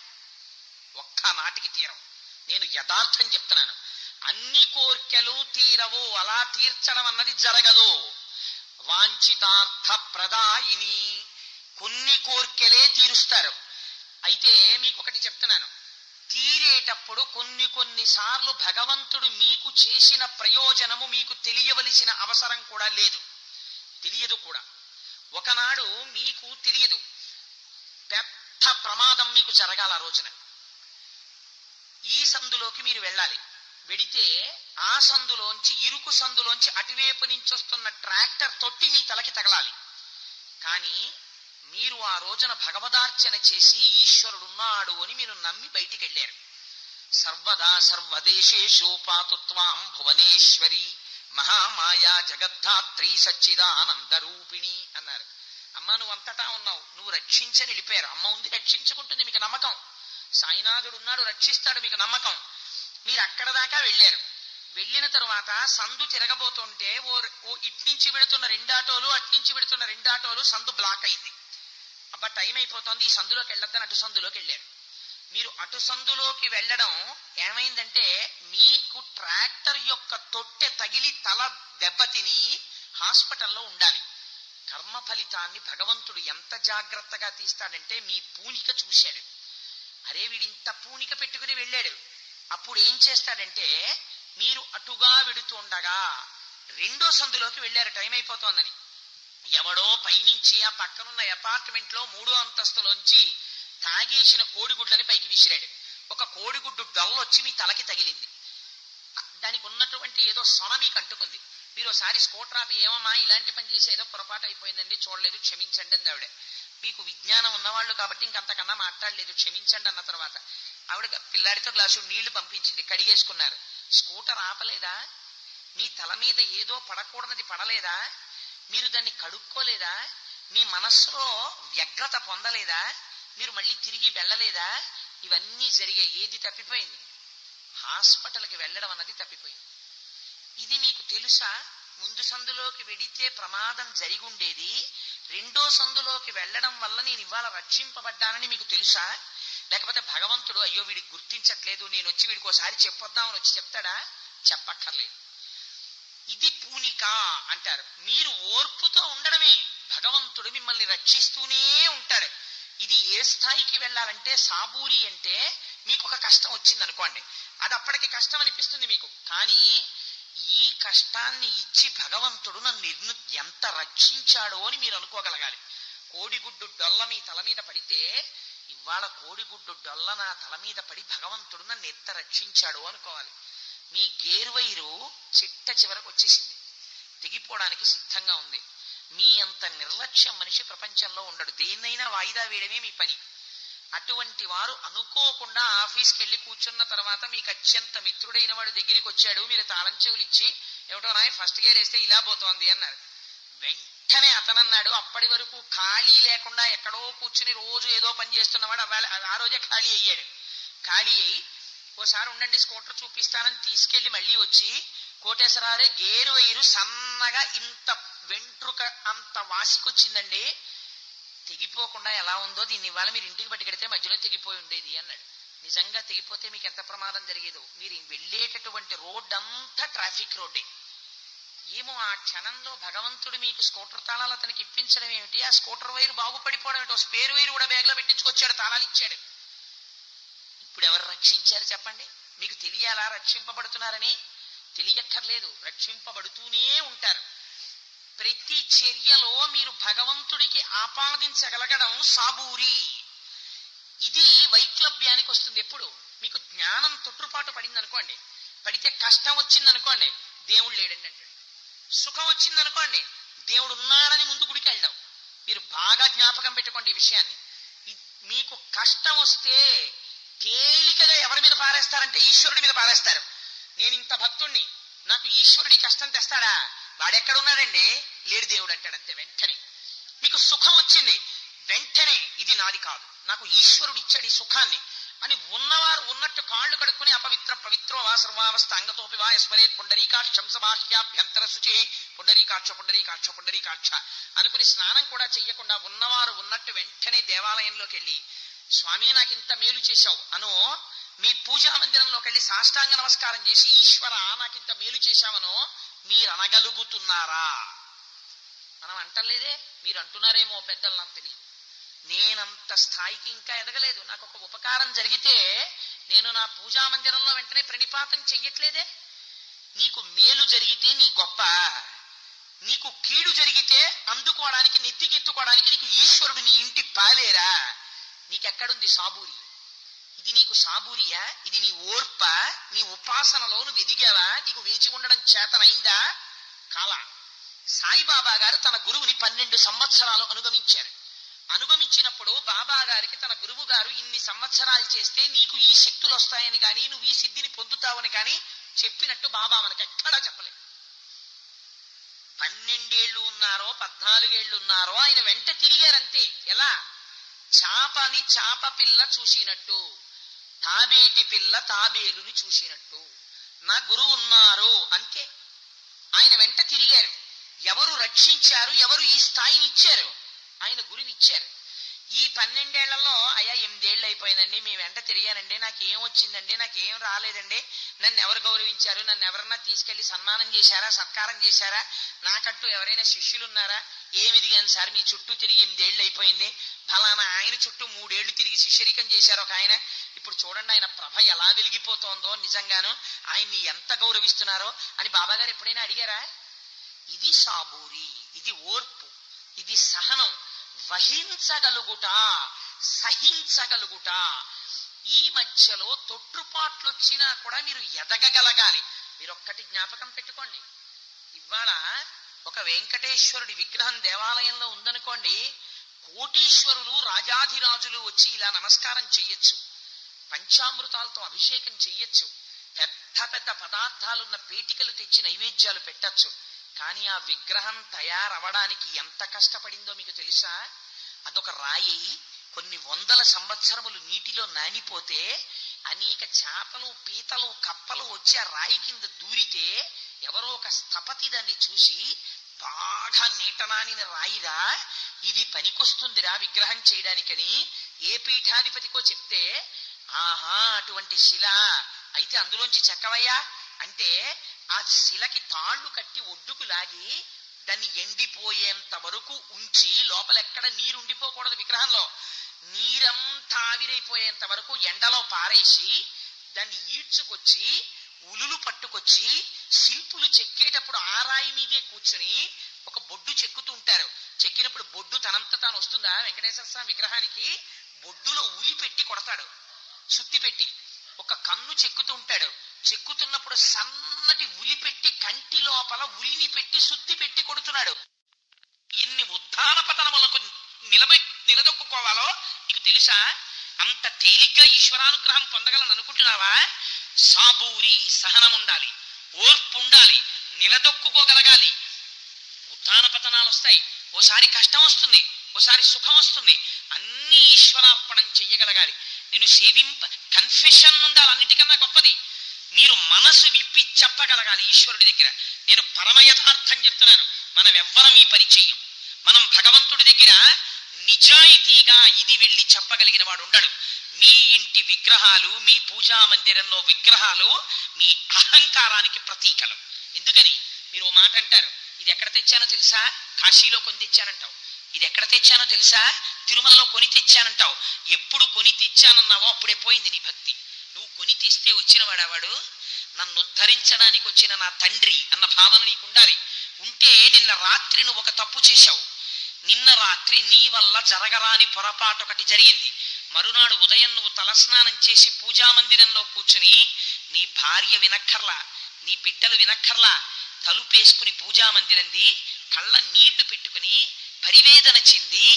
ఒక్క నాటికి తీరవు. నేను యథార్థం చెప్తున్నాను, అన్ని కోరికలు తీరవు. అలా తీర్చడం అన్నది జరగదు. వాంఛితార్థ ప్రదాయిని, కొన్ని కోరికలే తీరుస్తారు. అయితే మీకు ఒకటి చెప్తున్నాను, తీరేటప్పుడు కొన్నిసార్లు భగవంతుడు మీకు చేసిన ప్రయోజనము మీకు తెలియవలసిన అవసరం కూడా లేదు, తెలియదు కూడా. ఒకనాడు మీకు తెలియదు, పెద్ద ప్రమాదం మీకు జరగాల రోజున. ఈ సందులోకి మీరు వెళ్ళాలి, వెడితే ఆ సందులోంచి ఇరుకు సందులోంచి అటువైపు నుంచి వస్తున్న ట్రాక్టర్ తొట్టి మీ తలకి తగలాలి. కానీ మీరు ఆ రోజున భగవదార్చన చేసి ఈశ్వరుడున్నాడు అని మీరు నమ్మి బయటికి వెళ్ళారు. సర్వదా సర్వదేశేషు పాతు త్వాం భువనేశ్వరి మహామాయా జగద్ధాత్రి సచ్చిదానంద రూపిణి అన్నారు. అమ్మ నువ్వు అంతటా ఉన్నావు, నువ్వు రక్షించని వెళ్ళిపోయారు. అమ్మ ఉంది, రక్షించుకుంటుంది, మీకు నమ్మకం. సాయినాథుడు ఉన్నాడు, రక్షిస్తాడు, మీకు నమ్మకం. మీరు అక్కడ దాకా వెళ్ళారు. వెళ్ళిన తరువాత సందు తిరగబోతుంటే ఓ ఇట్నుంచి వెళుతున్న 2 ఆటోలు, అట్నుంచి వెళుతున్న 2 ఆటోలు, సందు బ్లాక్ అయింది. అబ్బా టైం అయిపోతుంది, ఈ సందులోకి వెళ్ళొద్దని అటు సందులోకి వెళ్ళారు. మీరు అటు సందులోకి వెళ్ళడం ఏమైందంటే మీకు ట్రాక్టర్ యొక్క తొట్టె తగిలి తల దెబ్బతిని హాస్పిటల్లో ఉండాలి. కర్మ ఫలితాన్ని భగవంతుడు ఎంత జాగ్రత్తగా తీస్తాడంటే మీ పూనిక చూశాడు. అరే వీడింత పూనిక పెట్టుకుని వెళ్ళాడు. అప్పుడు ఏం చేస్తాడంటే మీరు అటుగా వెడుతుండగా 2వ సందులోకి వెళ్ళారు, టైం అయిపోతోందని. ఎవడో పైనుంచి ఆ పక్కనున్న అపార్ట్మెంట్ లో 3వ అంతస్తులోంచి తాగేసిన కోడిగుడ్లని పైకి విసిరాడు. ఒక కోడిగుడ్డు డొల్లొచ్చి మీ తలకి తగిలింది. దానికి ఉన్నటువంటి ఏదో సొన మీకు అంటుకుంది. మీరు ఒకసారి స్కూటర్ ఆపి ఏమమ్మా ఇలాంటి పని చేసి ఏదో పొరపాటు అయిపోయిందండి, చూడలేదు, క్షమించండి అంది ఆవిడ. మీకు విజ్ఞానం ఉన్నవాళ్ళు కాబట్టి ఇంకంతకన్నా మాట్లాడలేదు, క్షమించండి అన్న తర్వాత ఆవిడ పిల్లాడితో గ్లాసు నీళ్లు పంపించింది, కడిగేసుకున్నారు. స్కూటర్ ఆపలేదా? మీ తల మీద ఏదో పడకూడనది పడలేదా? మీరు దాన్ని కడుక్కోలేదా? మీ మనస్సులో వ్యగ్రత పొందలేదా? మీరు మళ్ళీ తిరిగి వెళ్ళలేదా? ఇవన్నీ జరిగాయి. ఏది తప్పిపోయింది? హాస్పిటల్కి వెళ్ళడం అన్నది తప్పిపోయింది. ఇది మీకు తెలుసా? ముందు సందులోకి వెడితే ప్రమాదం జరిగి ఉండేది, 2వ సందులోకి వెళ్ళడం వల్ల నేను ఇవాళ రక్షింపబడ్డానని మీకు తెలుసా? లేకపోతే భగవంతుడు అయ్యో వీడికి గుర్తించట్లేదు, నేను వచ్చి వీడికి ఒకసారి చెప్పొద్దామని వచ్చి చెప్తాడా? చెప్పక్కర్లేదు. ఇది పూనిక అంటారు. మీరు ఓర్పుతో ఉండడమే, భగవంతుడు మిమ్మల్ని రక్షిస్తూనే ఉంటాడు. ఇది ఏ స్థాయికి వెళ్ళాలంటే సాబూరి అంటే మీకు ఒక కష్టం వచ్చింది అనుకోండి, అది అప్పటికి కష్టం అనిపిస్తుంది మీకు, కానీ ఈ కష్టాన్ని ఇచ్చి భగవంతుడు నన్ను ఎంత రక్షించాడో అని మీరు అనుకోగలగాలి. కోడిగుడ్డు డొల్ల మీ తల మీద పడితే ఇవాళ కోడిగుడ్డు డొల్ల నా తల మీద పడి భగవంతుడు నన్ను ఎంత రక్షించాడు అనుకోవాలి. మీ గేరువైరు చిట్ట చివరకు వచ్చేసింది, తెగిపోవడానికి సిద్ధంగా ఉంది. మీ అంత నిర్లక్ష్యం మనిషి ప్రపంచంలో ఉండడు. దేన్నైనా వాయిదా వేయడమే మీ పని. అటువంటి వారు అనుకోకుండా ఆఫీస్కి వెళ్ళి కూర్చున్న తర్వాత మీకు అత్యంత మిత్రుడైన వాడు దగ్గరికి వచ్చాడు, మీరు తాళం చెవులు ఇచ్చి ఏమిటో నాయ ఫస్ట్ గేర్ వేస్తే ఇలా పోతోంది అన్నారు. వెంటనే అతనన్నాడు, అప్పటి వరకు ఖాళీ లేకుండా ఎక్కడో కూర్చుని రోజు ఏదో పని చేస్తున్నవాడు ఆ రోజే ఖాళీ అయ్యాడు. ఖాళీ అయ్యి ఓసారి ఉండండి స్కూటర్ చూపిస్తానని తీసుకెళ్లి మళ్ళీ వచ్చి కోటేశ్వరారే గేరు వైరు సన్నగా ఇంత వెంట్రుక అంత వాసికొచ్చిందండి, తెగిపోకుండా ఎలా ఉందో దీన్ని ఇవాళ మీరు ఇంటికి పట్టుకెడితే మధ్యలో తెగిపోయి ఉండేది అన్నాడు. నిజంగా తెగిపోతే మీకు ఎంత ప్రమాదం జరిగేదో. మీరు వెళ్ళేటటువంటి రోడ్ అంతా ట్రాఫిక్ రోడ్డే. ఏమో ఆ క్షణంలో భగవంతుడు మీకు స్కూటర్ తాళాలు అతనికి ఇప్పించడం ఏమిటి, ఆ స్కూటర్ వైరు బాగుపడిపోవడం ఏమిటో, స్పేర్ వైరు కూడా బ్యాగ్లో పెట్టించుకొచ్చాడు, తాళాలు ఇచ్చాడు. ఇప్పుడు ఎవరు రక్షించారు చెప్పండి? మీకు తెలియాలా రక్షింపబడుతున్నారని? తెలియక్కర్లేదు, రక్షింపబడుతూనే ఉంటారు. ప్రతి చర్యలో మీరు భగవంతుడికి ఆపాదించగలగడం సాబూరి. ఇది వైక్లభ్యానికి వస్తుంది. ఎప్పుడు మీకు జ్ఞానం తొట్టుపాటు పడింది అనుకోండి, పడితే కష్టం వచ్చింది అనుకోండి, దేవుడు లేడండి అంటాడు. సుఖం వచ్చింది అనుకోండి, దేవుడు ఉన్నాడని ముందు గుడికి వెళ్దాం. మీరు బాగా జ్ఞాపకం పెట్టుకోండి ఈ విషయాన్ని. మీకు కష్టం వస్తే తేలికగా ఎవరి మీద పారేస్తారంటే ఈశ్వరుడి మీద పారేస్తారు. నేను ఇంత భక్తుణ్ణి, నాకు ఈశ్వరుడి కష్టం తెస్తాడా? వాడెక్కడున్నాడండి? లేడు దేవుడు అంటాడు అంతే. వెంటనే మీకు సుఖం వచ్చింది, వెంటనే ఇది నాది కాదు, నాకు ఈశ్వరుడు ఇచ్చాడు ఈ సుఖాన్ని అని ఉన్నవారు ఉన్నట్టు కాళ్ళు కడుక్కుని అపవిత్ర పవిత్రో వా సర్వావస్థ అంగతోపి వా యస్మరేత్ పుండరీకాక్షం సభాష్యాభ్యంతర శుచి పుండరీకాక్ష పుండరీకాక్ష పుండరీకాక్ష అనుకుని స్నానం కూడా చెయ్యకుండా ఉన్నవారు ఉన్నట్టు వెంటనే దేవాలయంలోకి వెళ్ళి స్వామి నాకు ఇంత మేలు చేశావు అను మీ పూజా మందిరంలోకి వెళ్ళి సాష్టాంగ నమస్కారం చేసి ఈశ్వర నాకు ఇంత మేలు చేశావనో మీరు అనగలుగుతున్నారా? మనం అంటలేదే, మీరు అంటున్నారేమో పెద్దలు, నాకు తెలియదు. నేనంత స్థాయికి ఇంకా ఎదగలేదు. నాకు ఒక ఉపకారం జరిగితే నేను నా పూజా మందిరంలో వెంటనే ప్రణిపాతం చెయ్యట్లేదే. నీకు మేలు జరిగితే నీ గొప్ప, నీకు కీడు జరిగితే అందుకోవడానికి నెత్తికెత్తుకోవడానికి నీకు ఈశ్వరుడు నీ ఇంటి పాలేరా? నీకెక్కడుంది సాబూరి? ఇది నీకు సాబూరియా? ఇది నీ ఓర్ప? నీ ఉపాసనలో నువ్వు ఎదిగావా? నీకు వేచి ఉండడం చేతనైందా? కాలా. సాయిబాబా గారు తన గురువుని 12 సంవత్సరాలు అనుగమించారు. అనుగమించినప్పుడు బాబా గారికి తన గురువు గారు ఇన్ని సంవత్సరాలు చేస్తే నీకు ఈ శక్తులు వస్తాయని కానీ నువ్వు ఈ సిద్ధిని పొందుతావని కానీ చెప్పినట్టు బాబా మనకి ఎక్కడా చెప్పలేదు. 12 ఏళ్ళు ఉన్నారో 14 ఏళ్ళు ఉన్నారో ఆయన వెంట తిరిగారంతే. ఎలా? చాపని చాప పిల్ల చూసినట్టు, తాబేటి పిల్ల తాబేలుని చూసినట్టు నా గురువు ఉన్నారు అంతే. ఆయన వెంట తిరిగారు. ఎవరు రక్షించారు, ఎవరు ఈ స్థాయిని ఇచ్చారు? ఆయన గురువు ఇచ్చారు. ఈ 12 ఏళ్లలో అయ్యా 8 ఏళ్ళు అయిపోయిందండి, మీ వెంట తిరిగానండి, నాకేం వచ్చిందండి, నాకేం రాలేదండి, నన్ను ఎవరు గౌరవించారు, నన్ను ఎవరన్నా తీసుకెళ్లి సన్మానం చేశారా, సత్కారం చేశారా, నాకట్టు ఎవరైనా శిష్యులు ఉన్నారా, ఏమి ఎదిగాను సార్, మీ చుట్టూ తిరిగి 8 ఏళ్ళు అయిపోయింది, ఫలానా ఆయన చుట్టూ 3 ఏళ్ళు తిరిగి శిష్యరికం చేశారు ఒక ఆయన, ఇప్పుడు చూడండి ఆయన ప్రభ ఎలా వెలిగిపోతోందో, నిజంగాను ఆయన్ని ఎంత గౌరవిస్తున్నారో అని బాబాగారు ఎప్పుడైనా అడిగారా? ఇది సాబూరి, ఇది ఓర్పు, ఇది సహనం, వహించగలుగుట, సహించగలుగుట. ఈ మధ్యలో తొట్టుపాట్లు వచ్చినా కూడా మీరు ఎదగగలగాలి. మీరు ఒక్కటి జ్ఞాపకం పెట్టుకోండి. ఇవాళ ఒక వెంకటేశ్వరుడి విగ్రహం దేవాలయంలో ఉందనుకోండి, కోటీశ్వరులు రాజాధిరాజులు వచ్చి ఇలా నమస్కారం చెయ్యొచ్చు, పంచామృతాలతో అభిషేకం చెయ్యొచ్చు, పెద్ద పెద్ద పదార్థాలున్న పేటికలు తెచ్చి నైవేద్యాలు పెట్టచ్చు. కానీ ఆ విగ్రహం తయారవడానికి ఎంత కష్టపడిందో మీకు తెలుసా? అదొక రాయి కొన్ని వందల సంవత్సరములు నీటిలో నానిపోతే అనేక చేపలు పీతలు కప్పలు వచ్చి ఆ రాయి కింద దూరితే ఎవరో ఒక స్థపతి దాన్ని చూసి, బాగా నీటనానిన రాయిరా, ఇది పనికొస్తుందిరా విగ్రహం చేయడానికని ఏ పీఠాధిపతికో చెప్తే, ఆహా అటువంటి శిల అయితే అందులోంచి చెక్కవయ్యా అంటే ఆ శిలకి తాళ్లు కట్టి ఒడ్డుకు లాగి దాన్ని ఎండిపోయేంత వరకు ఉంచి, లోపల ఎక్కడ నీరు ఉండిపోకూడదు విగ్రహంలో, నీరంతా ఆవిరైపోయేంత వరకు ఎండలో పారేసి దాన్ని ఈడ్చుకొచ్చి ఉలులు పట్టుకొచ్చి శిల్పులు చెక్కేటప్పుడు ఆ రాయి మీదే కూర్చుని ఒక బొడ్డు చెక్కుతూ ఉంటారు. చెక్కినప్పుడు బొడ్డు తనంత తాను వస్తుందా? వెంకటేశ్వర స్వామి విగ్రహానికి బొడ్డులో ఉలి పెట్టి కొడతాడు, సుత్తి పెట్టి. ఒక కన్ను చెక్కుతూ ఉంటాడు, చెక్కుతున్నప్పుడు సన్నటి ఉలి పెట్టి కంటి లోపల ఉలిని పెట్టి సుత్తి పెట్టి కొడుతున్నాడు. ఎన్ని ఉద్దాన పతనములకు నిలదొక్కుకోవాలో నీకు తెలుసా? అంత తేలిగ్గా ఈశ్వరానుగ్రహం పొందగలను అనుకుంటున్నావా? సాబూరి, సహనం ఉండాలి, ఓర్పు ఉండాలి, నిలదొక్కుకోగలగాలి. ఉత్థాన పతనాలు వస్తాయి, ఓసారి కష్టం వస్తుంది, ఓసారి సుఖం వస్తుంది, అన్ని ఈశ్వరార్పణం చెయ్యగలగాలి. నేను కన్ఫెషన్ ఉండాలి, అన్నిటికన్నా గొప్పది. మీరు మనసు విప్పి చెప్పగలగాలి ఈశ్వరుడి దగ్గర. నేను పరమ యథార్థం చెప్తున్నాను, మనం ఎవ్వరం ఈ పని చెయ్యం. మనం భగవంతుడి దగ్గర నిజాయితీగా ఇది వెళ్ళి చెప్పగలిగిన వాడు ఉండడు. మీ ఇంటి విగ్రహాలు, మీ పూజా మందిరంలో విగ్రహాలు మీ అహంకారానికి ప్రతీకలు. ఎందుకని మీరు ఓ మాట అంటారు, ఇది ఎక్కడ తెచ్చానో తెలుసా? కాశీలో కొని తెచ్చానంటావు. ఇది ఎక్కడ తెచ్చానో తెలుసా? తిరుమలలో కొని తెచ్చానంటావు. ఎప్పుడు కొని తెచ్చానన్నావో అప్పుడే పోయింది నీ భక్తి. నువ్వు కొని తెస్తే వచ్చిన వాడేవాడు, నన్ను ఉద్ధరించడానికి వచ్చిన నా తండ్రి అన్న భావన నీకు ఉండాలి. ఉంటే నిన్న రాత్రి నువ్వు ఒక తప్పు చేశావు, నిన్న రాత్రి నీ వల్ల జరగరాని పొరపాటు ఒకటి జరిగింది. మరునాడు ఉదయం నువ్వు తలస్నానం చేసి పూజామందిరంలో కూర్చుని నీ భార్య వినక్కర్లా, నీ బిడ్డలు వినక్కర్లా, తలుపేసుకుని పూజామందిరంది కళ్ళ నీళ్లు పెట్టుకుని పరివేదన చెంది,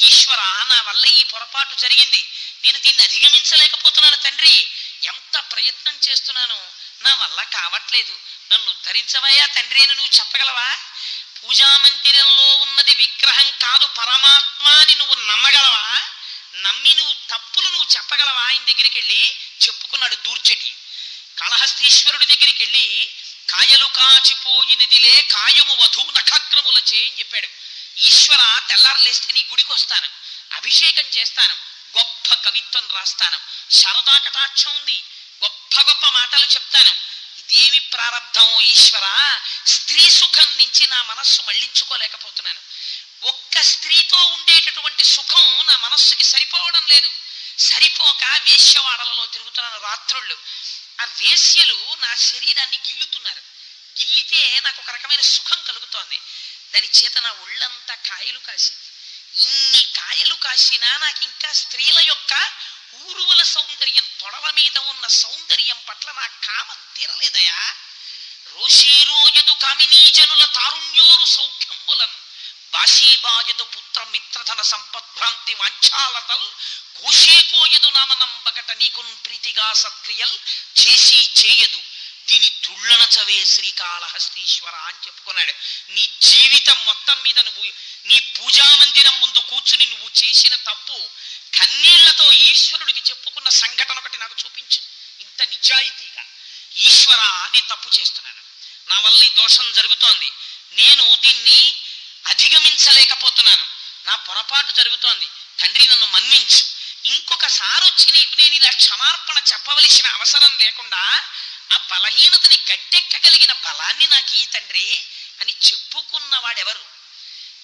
ఈశ్వర నా వల్ల ఈ పొరపాటు జరిగింది, నేను దీన్ని అధిగమించలేకపోతున్నాను తండ్రి, ఎంత ప్రయత్నం చేస్తున్నాను, నా వల్ల కావట్లేదు, నన్ను ఉద్ధరించవయ్యా తండ్రి అని నువ్వు చెప్పగలవా? పూజామందిరంలో ఉన్నది విగ్రహం కాదు పరమాత్మ అని నువ్వు నమ్మగలవా? నమ్మి నువ్వు తప్పులు నువ్వు చెప్పగలవా? ఆయన దగ్గరికి వెళ్ళి చెప్పుకున్నాడు దూర్చటి. కాళహస్తీశ్వరుడి దగ్గరికి వెళ్ళి కాయలు కాచిపోయినదిలే కాయము వధు నఖగ్రములచే అని చెప్పాడు. ఈశ్వర తెల్లారలేస్తే నీ గుడికి వస్తాను, అభిషేకం చేస్తాను, గొప్ప కవిత్వం రాస్తాను, శారదా కటాక్షం ఉంది, గొప్ప గొప్ప మాటలు చెప్తాను. ఇదేమి ప్రారంధం ఈశ్వర, స్త్రీ సుఖం నుంచి నా మనస్సు మళ్లించుకోలేకపోతున్నాను. ఒక్క స్త్రీతో ఉండేటటువంటి సుఖం నా మనస్సుకి సరిపోవడం లేదు. సరిపోక వేశ్యవాడలలో తిరుగుతున్నాను రాత్రుళ్ళు. ఆ వేశ్యలు నా శరీరాన్ని గిల్లుతున్నారు, గిల్లితే నాకు ఒక రకమైన సుఖం కలుగుతోంది. దాని చేత నా ఒళ్ళంతా కాయలు కాసింది. ఇన్ని కాయలు కాసినా నాకు ఇంకా స్త్రీల యొక్క ఊరువల సౌందర్యం, తొడల మీద ఉన్న సౌందర్యం పట్ల నా కామం తీరలేదయా. రోషీరోయదు కామినీజనుల తారుణ్యోరు సౌఖ్యంబులను బాషీబాయదు పుత్ర మిత్రధన సంపద్భ్రాంతి వాంఛాలతల్ కోశేకోయదు నామనంబకట నీకున్ ప్రీతిగా సత్క్రియల్ చేసి చేయదు దీని తుళ్ళన చవే శ్రీకాళహస్తీశ్వర అని చెప్పుకున్నాడు. నీ జీవితం మొత్తం మీద నువ్వు నీ పూజా మందిరం ముందు కూర్చుని నువ్వు చేసిన తప్పు కన్నీళ్లతో ఈశ్వరుడికి చెప్పుకున్న సంఘటన ఒకటి నాకు చూపించు. ఇంత నిజాయితీగా, ఈశ్వర నేను తప్పు చేస్తున్నాను, నా వల్ల ఈ దోషం జరుగుతోంది, నేను దీన్ని అధిగమించలేకపోతున్నాను, నా పొరపాటు జరుగుతోంది, తండ్రి నన్ను మన్నించు, ఇంకొకసారి వచ్చి నీకు నేను ఇలా క్షమార్పణ చెప్పవలసిన అవసరం లేకుండా ఆ బలహీనతని గట్టెక్కగలిగిన బలాన్ని నాకు ఈ తండ్రి అని చెప్పుకున్నవాడెవరు?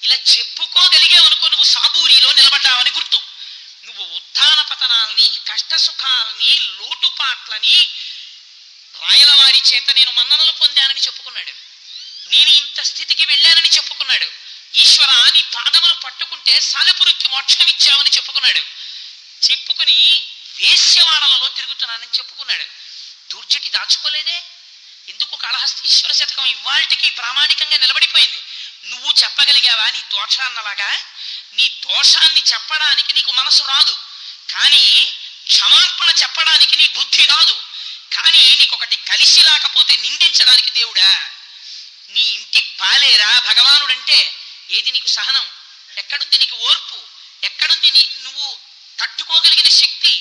ఇలా చెప్పుకోగలిగేవనుకో నువ్వు సాబూరిలో నిలబడ్డావని గుర్తు. నువ్వు ఉత్థాన పతనాల్ని, కష్ట సుఖాలని, లోటుపాట్లని రాయలవారి చేత నేను మన్ననలు పొందానని చెప్పుకున్నాడు. నేను ఇంత స్థితికి వెళ్ళానని చెప్పుకున్నాడు. ఈశ్వర నీ పాదములు పట్టుకుంటే సాలెపురికి మోక్షం ఇచ్చావని చెప్పుకున్నాడు. చెప్పుకుని వేశ్యవాడలలో తిరుగుతున్నానని చెప్పుకున్నాడు. దుర్జటి దాచుకోలేదే. ఎందుకు కాళహస్తీశ్వర శతకం ఇవాళకి ప్రామాణికంగా నిలబడిపోయింది? నువ్వు చెప్పగలిగావా నీ దోషాన్నలాగా? నీ దోషాన్ని చెప్పడానికి నీకు మనసు రాదు, కానీ క్షమార్పణ చెప్పడానికి నీ బుద్ధి రాదు. కానీ నీకొకటి కలిసి రాకపోతే నిందించడానికి దేవుడా? నీ ఇంటి పాలేరా భగవానుడంటే? ఏది నీకు సహనం? ఎక్కడుంది నీకు ఓర్పు? ఎక్కడుంది నువ్వు తట్టుకోగలిగిన శక్తి?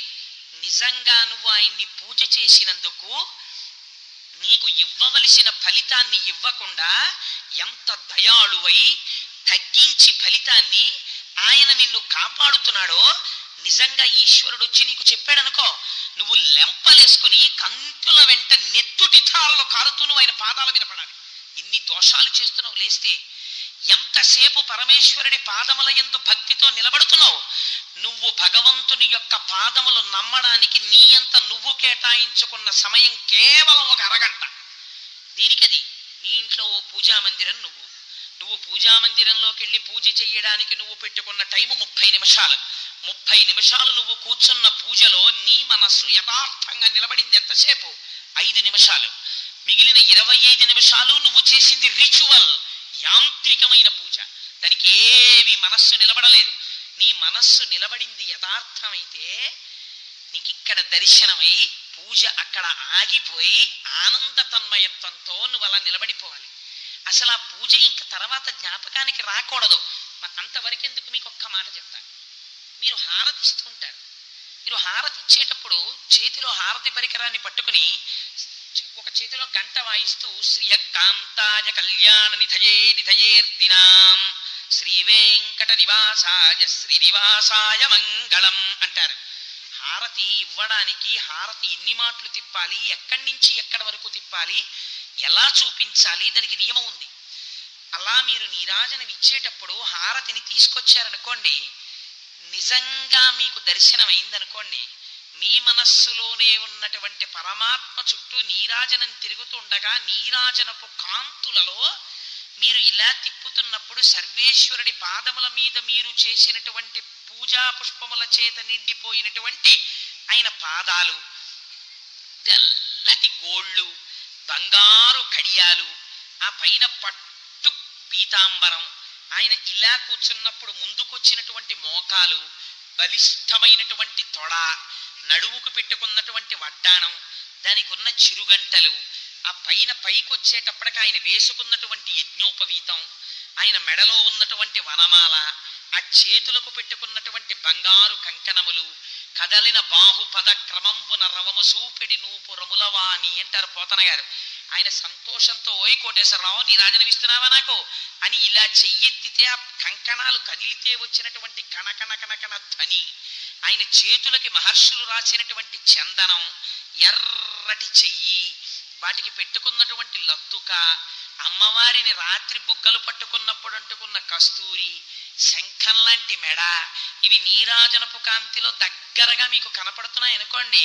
నిజంగా నువ్వు ఆయన్ని పూజ చేసినందుకు నీకు ఇవ్వవలసిన ఫలితాన్ని ఇవ్వకుండా ఎంత దయాళువై తగ్గించి ఫలితాన్ని ఆయన నిన్ను కాపాడుతున్నాడో నిజంగా ఈశ్వరుడు వచ్చి నీకు చెప్పాడనుకో, నువ్వు లెంపలేసుకుని కంతుల వెంట నెత్తుటి ధారలు కారుతూ ఆయన పాదాల మీద పడాలి. ఎన్ని దోషాలు చేస్తున్నావు లేస్తే? ఎంతసేపు పరమేశ్వరుడి పాదముల యందు భక్తితో నిలబడుతున్నావు? నువ్వు భగవంతుని యొక్క పాదములు నమ్మడానికి నీ అంత నువ్వు కేటాయించుకున్న సమయం కేవలం ఒక అరగంట. దీనికది నీ ఇంట్లో ఓ పూజా మందిరం, నువ్వు పూజా మందిరంలోకి వెళ్ళి పూజ చెయ్యడానికి నువ్వు పెట్టుకున్న టైము 30 నిమిషాలు. 30 నిమిషాలు నువ్వు కూర్చున్న పూజలో నీ మనస్సు యథార్థంగా నిలబడింది ఎంతసేపు? 5 నిమిషాలు. మిగిలిన 25 నిమిషాలు నువ్వు చేసింది రిచువల్, యాంత్రికమైన పూజ. దానికి ఏమి మనస్సు నిలబడలేదు. నీ మనస్సు నిలబడింది యథార్థమైతే నీకు ఇక్కడ దర్శనమై పూజ అక్కడ ఆగిపోయి ఆనంద తన్మయత్వంతో నువ్వు అలా నిలబడిపోవాలి. అసలు ఆ పూజ ఇంక తర్వాత జ్ఞాపకానికి రాకూడదు. అంతవరకు ఎందుకు? మీకు ఒక్క మాట చెప్తా. మీరు హారతి ఇస్తూ ఉంటారు. మీరు హారతి ఇచ్చేటప్పుడు చేతిలో హారతి పరికరాన్ని పట్టుకుని ఒక చేతిలో గంట వాయిస్తూ శ్రీయకాంతాయ కళ్యాణ నిధయే నిధయేర్దినాం శ్రీ వెంకట నివాసాయ శ్రీనివాసాయ మంగళం అంటారు. హారతి ఇవ్వడానికి హారతి ఎన్ని మాటలు తిప్పాలి, ఎక్కడి నుంచి ఎక్కడి వరకు తిప్పాలి, ఎలా చూపించాలి, దానికి నియమం ఉంది. అలా మీరు నీరాజనం ఇచ్చేటప్పుడు హారతిని తీసుకొచ్చారనుకోండి, నిజంగా మీకు దర్శనం అయిందనుకోండి, మీ మనస్సులోనే ఉన్నటువంటి పరమాత్మ చుట్టూ నీరాజనం తిరుగుతుండగా నీరాజనపు కాంతులలో మీరు ఇలా తిప్పుతున్నప్పుడు సర్వేశ్వరుడి పాదముల మీద మీరు చేసినటువంటి పూజా పుష్పముల చేత నిండిపోయినటువంటి ఆయన పాదాలు, తెల్లటి గోళ్ళు, బంగారు కడియాలు, ఆ పైన పట్టు పీతాంబరం, ఆయన ఇలా కూర్చున్నప్పుడు ముందుకొచ్చినటువంటి మోకాలు, బలిష్టమైనటువంటి తొడ, నడువుకు పెట్టుకున్నటువంటి వడ్డాణం, దానికి ఉన్న చిరుగంటలు, ఆ పైన పైకి వచ్చేటప్పటికి ఆయన వేసుకున్నటువంటి యజ్ఞోపవీతం, ఆయన మెడలో ఉన్నటువంటి వనమాల, ఆ చేతులకు పెట్టుకున్నటువంటి బంగారు కంకణములు, కదలిన బాహుపద క్రమంబున రవము సూపెడి నూపు రములవాణి అంటారు పోతన గారు. ఆయన సంతోషంతో ఓయ్ కోటేశ్వరరావు నీరాజనం ఇస్తున్నావా నాకు అని ఇలా చెయ్యెత్తితే ఆ కంకణాలు కదిలితే వచ్చినటువంటి కనకన కనకన ధ్వని, ఆయన చేతులకి మహర్షులు రాసినటువంటి చందనం, ఎర్రటి చెయ్యి, వాటికి పెట్టుకున్నటువంటి లత్తుక, అమ్మవారిని రాత్రి బుగ్గలు పట్టుకున్నప్పుడు అంటుకున్న కస్తూరి, శంఖం లాంటి మెడ, ఇవి నీరాజనపు కాంతిలో దగ్గరగా మీకు కనపడుతున్నాయి అనుకోండి,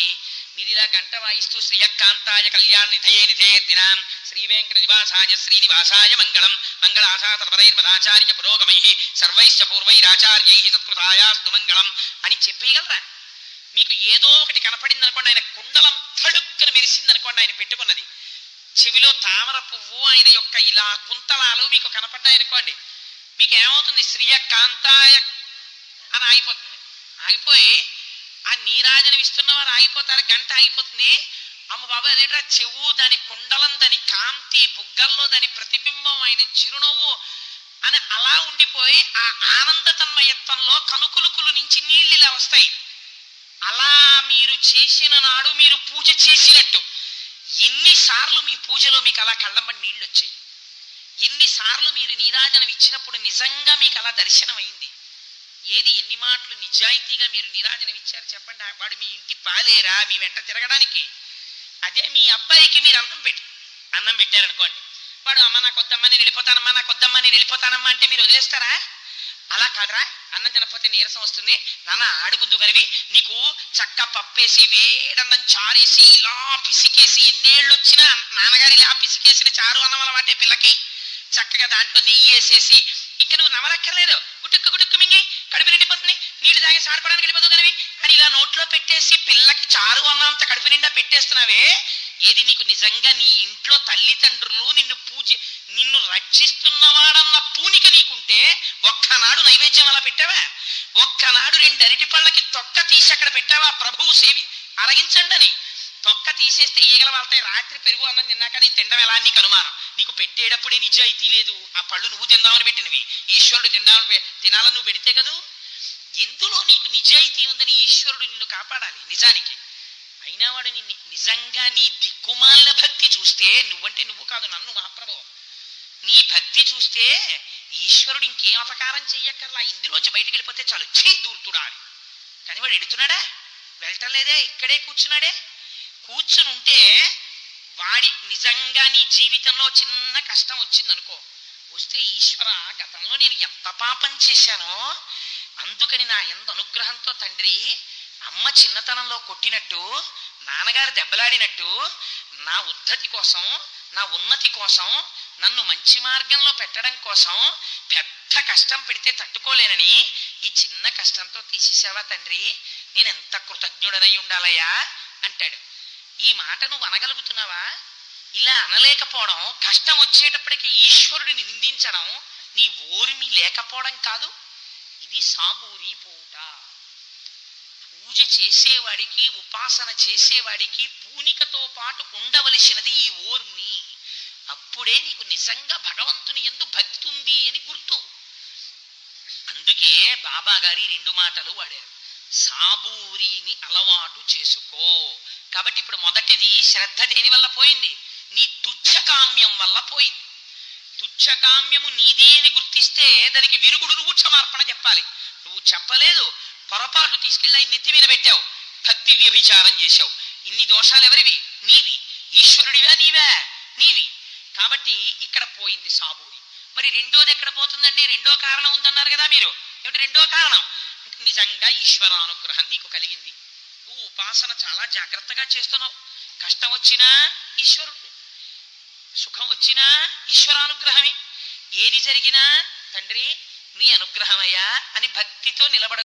మీరు ఇలా గంట వాయిస్తూ శ్రీయకాంతాయ కళ్యాణ నిధయే నిధేర్దినాం శ్రీ వెంకట నివాసాయ శ్రీనివాసాయ మంగళం మంగళాశాతనపరైర్మదాచార్య పురోగమై సర్వైశ్చ పూర్వైరాచార్యై సత్కృతాయాస్తు మంగళం అని చెప్పేయగలరా? మీకు ఏదో ఒకటి కనపడింది అనుకోండి, ఆయన కుండలం తడుక్కని మెరిసింది అనుకోండి, ఆయన పెట్టుకున్నది చెవిలో తామర పువ్వు, ఆయన యొక్క ఇలా కుంతలాలు మీకు కనపడ్డాయి అనుకోండి, మీకు ఏమవుతుంది? శ్రియ కాంతాయ అని ఆగిపోతుంది. ఆగిపోయి ఆ నీరాజనం ఇస్తున్న వారు ఆగిపోతారు, గంట ఆగిపోతుంది. అమ్మ బాబు అదేట్రా చెవు, దాని కుండలం, దాని కాంతి, బుగ్గల్లో దాని ప్రతిబింబం, ఆయన చిరునవ్వు అని అలా ఉండిపోయి ఆ ఆనంద తన్మయత్వంలో కనుకులుకులు నుంచి నీళ్ళు ఇలా వస్తాయి. అలా మీరు చేసిన నాడు మీరు పూజ చేసినట్టు. ఎన్నిసార్లు మీ పూజలో మీకు అలా కళ్ళంబడి నీళ్ళు వచ్చాయి? ఎన్నిసార్లు మీరు నీరాజనం ఇచ్చినప్పుడు నిజంగా మీకు అలా దర్శనం అయింది? ఏది ఎన్ని మాటలు నిజాయితీగా మీరు నీరాజనం ఇచ్చారు చెప్పండి? వాడు మీ ఇంటి పాలేరా మీ వెంట తిరగడానికి? అదే మీ అబ్బాయికి మీరు అన్నం పెట్టారనుకోండి, వాడు అమ్మ నాకు వద్దమ్మా నేను వెళ్ళిపోతానమ్మా, నాకు వద్దమ్మా నేను వెళ్ళిపోతానమ్మా అంటే మీరు వదిలేస్తారా? అలా కాదురా, అన్నం తినకపోతే నీరసం వస్తుంది, నాన్న ఆడుకుందు కనివి నీకు చక్క పప్పేసి వేడన్నం చారేసి ఇలా పిసికేసి, ఎన్నేళ్ళు వచ్చినా నాన్నగారు ఇలా పిసికేసిన చారు అన్నం అలవాటే పిల్లకి, చక్కగా దాంట్లో నెయ్యి వేసేసి, ఇంకా నువ్వు నవలక్కర్లేదు, గుట్టుక్కు గుట్టుక్కు మింగి కడుపు నిండిపోతుంది, నీళ్లు తాగేసి ఆడుకోవడానికి వెళ్ళిపోతుంది కనివి అని ఇలా నోట్లో పెట్టేసి పిల్లకి చారు అన్నంత కడుపు నిండా పెట్టేస్తున్నావే. ఏది నీకు నిజంగా నీ ఇంట్లో తల్లిదండ్రులు నిన్ను రక్షిస్తున్నవాడన్న పూనిక నీకుంటే ఒక్కనాడు నైవేద్యం అలా పెట్టావా? ఒక్కనాడు 2 అరటి పళ్ళకి తొక్క తీసి అక్కడ పెట్టావా? ప్రభువు సేవి అరగించండి అని. తొక్క తీసేస్తే ఈగల వాళ్తాయి. రాత్రి పెరుగు అన్నం తిన్నాక నేను తినడం ఎలా నీకు అనుమానం? నీకు పెట్టేటప్పుడే నిజాయితీ లేదు. ఆ పళ్ళు నువ్వు తిందామని పెట్టినవి, ఈశ్వరుడు తినాలని నువ్వు పెడితే కదూ. ఎందులో నీకు నిజాయితీ ఉందని ఈశ్వరుడు నిన్ను కాపాడాలి నిజానికి. అయినా వాడు నిజంగా నీ దిక్కుమాలిన భక్తి చూస్తే, నువ్వంటే నువ్వు కాదు నన్ను మహాప్రభు, నీ భక్తి చూస్తే ఈశ్వరుడు ఇంకేం అపకారం చెయ్యక్కర్లా, ఇందులోంచి బయటికి వెళ్ళిపోతే చాలు దూర్తుడా. కానీ వాడు ఎడుతున్నాడా? వెళ్ళటం లేదే, ఇక్కడే కూర్చున్నాడే. కూర్చుని ఉంటే వాడి నిజంగా నీ జీవితంలో చిన్న కష్టం వచ్చిందనుకో, వస్తే ఈశ్వర గతంలో నేను ఎంత పాపం చేశానో, అందుకని నా ఎంత అనుగ్రహంతో తండ్రి అమ్మ చిన్నతనంలో కొట్టినట్టు, నాన్నగారు దెబ్బలాడినట్టు, నా ఉద్ధతి కోసం, నా ఉన్నతి కోసం, నన్ను మంచి మార్గంలో పెట్టడం కోసం పెద్ద కష్టం పెడితే తట్టుకోలేనని ఈ చిన్న కష్టంతో తీసేసావా తండ్రి, నేను ఎంత కృతజ్ఞుడనై ఉండాలయ్యా అంటాడు. ఈ మాట నువ్వు అనగలుగుతున్నావా? ఇలా అనలేకపోవడం, కష్టం వచ్చేటప్పటికి ఈశ్వరుడిని నిందించడం నీ ఓర్మి లేకపోవడం కాదు. ఇది సాబూరి పూట. పూజ చేసేవాడికి, ఉపాసన చేసేవాడికి పూనికతో పాటు ఉండవలసినది ఈ ఓర్మి. అప్పుడే నీకు నిజంగా భగవంతుని యందు భక్తి ఉంది అని గుర్తు. అందుకే బాబా గారి 2 మాటలు వాడారు, సాబూరిని అలవాటు చేసుకో. కాబట్టి ఇప్పుడు మొదటిది శ్రద్ధ దేని వల్ల పోయింది? నీ తుచ్చకామ్యం వల్ల పోయింది. తుచ్చకామ్యము నీది అని గుర్తిస్తే దానికి విరుగుడు నువ్వు క్షమార్పణ చెప్పాలి. నువ్వు చెప్పలేదు, పొరపాటు తీసుకెళ్ళి ఆయన నెత్తి మీద పెట్టావు, భక్తి వ్యభిచారం చేశావు. ఇన్ని దోషాలు ఎవరివి? నీవి. ఈశ్వరుడివా నీవే? నీవి. కాబట్టి ఇక్కడ పోయింది సాబూరి. మరి రెండోది ఎక్కడ పోతుందండి? రెండో కారణం ఉందన్నారు కదా మీరు. ఏమిటి రెండో కారణం? అంటే నిజంగా ఈశ్వరానుగ్రహం నీకు కలిగింది, నువ్వు ఉపాసన చాలా జాగ్రత్తగా చేస్తున్నావు. కష్టం వచ్చినా ఈశ్వరుడు, సుఖం వచ్చినా ఈశ్వరానుగ్రహమే. ఏది జరిగినా తండ్రి నీ అనుగ్రహమయ్యా అని భక్తితో నిలబడ